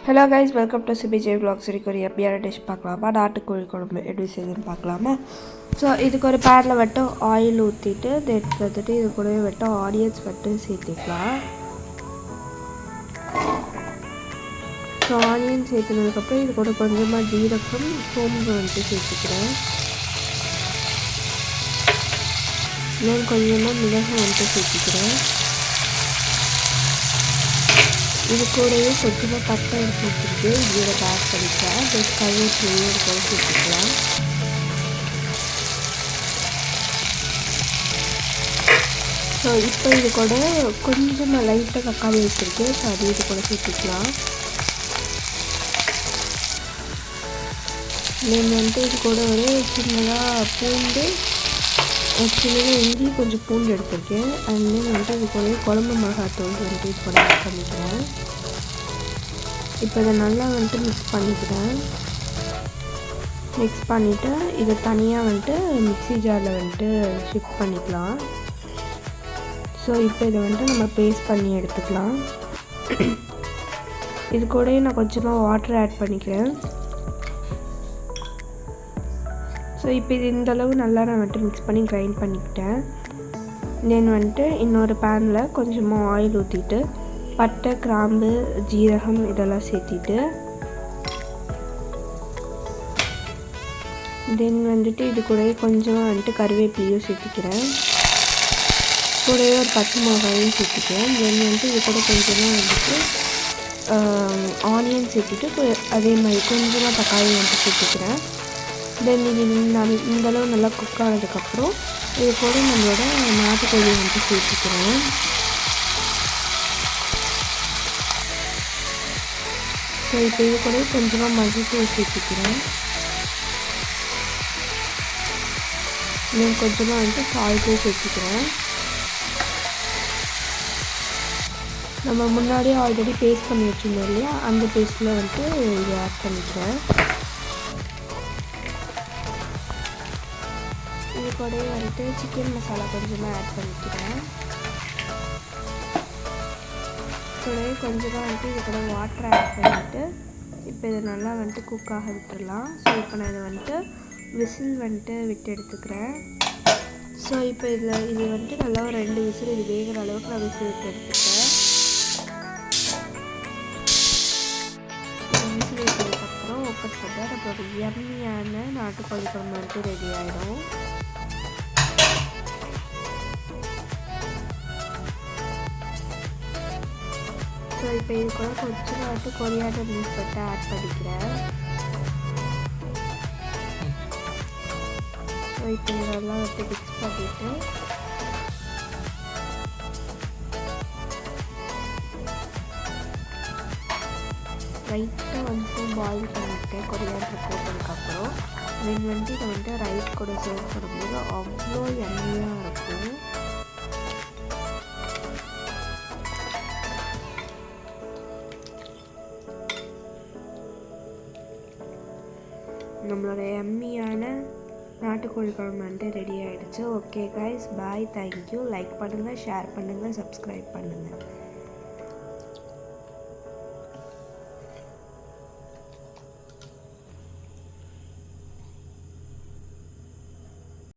Hello guys, welcome to CBJ vlogs. ஒரு எப்படியான dish பார்க்கலாமா? நாட்டுக்கோழி குழம்பு எப்படி செய்யுதுன்னு பார்க்கலாமா? ஸோ இதுக்கு ஒரு பேனில் மட்டும் ஆயில் ஊற்றிட்டு வந்துட்டு இது கூடவே மட்டும் ஆனியன்ஸ் மட்டும் சேர்த்துக்கலாம். ஸோ ஆனியன் சேர்த்துனதுக்கப்புறம் இது கூட கொஞ்சமாக ஜீரகம் சோம்பு வந்துட்டு சேர்த்துக்கிறேன். இன்னும் கொஞ்சமாக மிளகு வந்துட்டு சேர்த்துக்கிறேன். இது கூடவே கொஞ்சமாக பட்டை எடுத்து வச்சுருக்கு, இதில் ஆட் பண்ணிக்கலாம். ஜஸ்ட் கருவேப்பிலையும் இது கூட சேர்த்துக்கலாம். ஸோ இப்போ இது கூட கொஞ்சமாக லைட்டாக தக்காளி வச்சுருக்கு, ஸோ அது இது கூட சேர்த்துக்கலாம். நீங்கள் வந்துட்டு இது கூட ஒரு சின்னதாக பூண்டு, சின்னதாக இஞ்சி, கொஞ்சம் பூண்டு எடுத்துருக்கேன். அண்ட் தென் வந்துட்டு இது கூட குழம்பு மிளகாத்தூள் வந்துட்டு இது கூட ஆட் பண்ணிக்கிறேன். இப்போ இதை நல்லா வந்துட்டு மிக்ஸ் பண்ணிக்கிறேன். மிக்ஸ் பண்ணிவிட்டு இதை தனியாக வந்துட்டு மிக்ஸி ஜாரில் வந்துட்டு ஷிஃப்ட் பண்ணிக்கலாம். ஸோ இப்போ இதை வந்துட்டு நம்ம பேஸ்ட் பண்ணி எடுத்துக்கலாம். இது கூட நான் கொஞ்சமாக வாட்டர் ஆட் பண்ணிக்கிறேன். ஸோ இப்போ இது இந்தளவு நல்லா நான் வந்துட்டு மிக்ஸ் பண்ணி கிரைண்ட் பண்ணிக்கிட்டேன். தென் வந்துட்டு இன்னொரு பேனில் கொஞ்சமாக ஆயில் ஊற்றிட்டு பட்டை, கிராம்பு, ஜீரகம் இதெல்லாம் சேர்த்திட்டு தென் வந்துட்டு இது கூடவே கொஞ்சமாக வந்துட்டு கருவேப்பிலையும் சேர்த்திக்கிறேன். கூடவே ஒரு பச்சை மிளகாயும் சேர்த்திக்கிறேன். தென் வந்துட்டு இது கூட கொஞ்சமாக வந்துட்டு ஆனியன் சேர்த்துட்டு அதே மாதிரி கொஞ்சமாக தக்காளி வந்துட்டு சேர்த்துக்கிறேன். தென் இது இந்தளவு நல்லா குக் ஆனதுக்கப்புறம் இது கூட நம்மளோட நாட்டுக்கோழி வந்துட்டு சேர்த்துக்கிறேன். ஸோ இப்போ இது கூட கொஞ்சமாக மஞ்சள் சேர்த்துக்கிறேன். இன்னும் கொஞ்சமாக வந்துட்டு சால்ட்டும் சேர்த்துக்கிறேன். நம்ம முன்னாடியே ஆல்ரெடி பேஸ்ட் பண்ணி வச்சுருந்தோம் இல்லையா, அந்த பேஸ்ட்டில் வந்துட்டு இது ஆட் பண்ணிக்கிறேன். இது கூட வந்துட்டு சிக்கன் மசாலா கொஞ்சமாக ஆட் பண்ணிக்கிறேன். கூடவே கொஞ்சமாக வந்துட்டு இது கூட வாட்டர் ஆட் பண்ணிவிட்டு இப்போ இதை நல்லா வந்துட்டு குக்காக விட்டுடலாம். ஸோ இப்போ நான் இதை வந்துட்டு விசில் வந்துட்டு விட்டு எடுத்துக்கிறேன். ஸோ இப்போ இது வந்துட்டு நல்லா ஒரு 2 விசில் இது வேகிற அளவுக்கு நான் விசில் விட்டு எடுத்துக்கிறேன். விசில் விட்டதுக்கப்புறம் ஓப்பன் பண்ணால் நம்மளோட யம்மியான நாட்டுக்கோழி குழம்பு வந்துட்டு ரெடி ஆகிடும். ஸோ இப்போ இது கூட கொஞ்சம் வந்துட்டு கொரியாண்டர் லீஃப் வந்துட்டு ஆட் பண்ணிக்கிறேன். ஸோ இப்போ இதெல்லாம் வந்துட்டு மிக்ஸ் பண்ணிவிட்டு லைட்டாக வந்துட்டு பாயில் பண்ணிவிட்டேன் கொரியாண்டர் போட்டதுக்கப்புறம். தென் வந்துட்டு இதை வந்துட்டு ரைஸ் கூட சர்வ் பண்ணும்போது அவ்வளோ எண்ணெயாக இருக்கும். நம்மளோட எம்மியான நாட்டுக்கோழி குழம்பு வந்துட்டு ரெடி ஆகிடுச்சு. ஓகே கைஸ், பாய், தேங்க்யூ. லைக் பண்ணுங்கள், ஷேர் பண்ணுங்கள், சப்ஸ்கிரைப் பண்ணுங்கள்.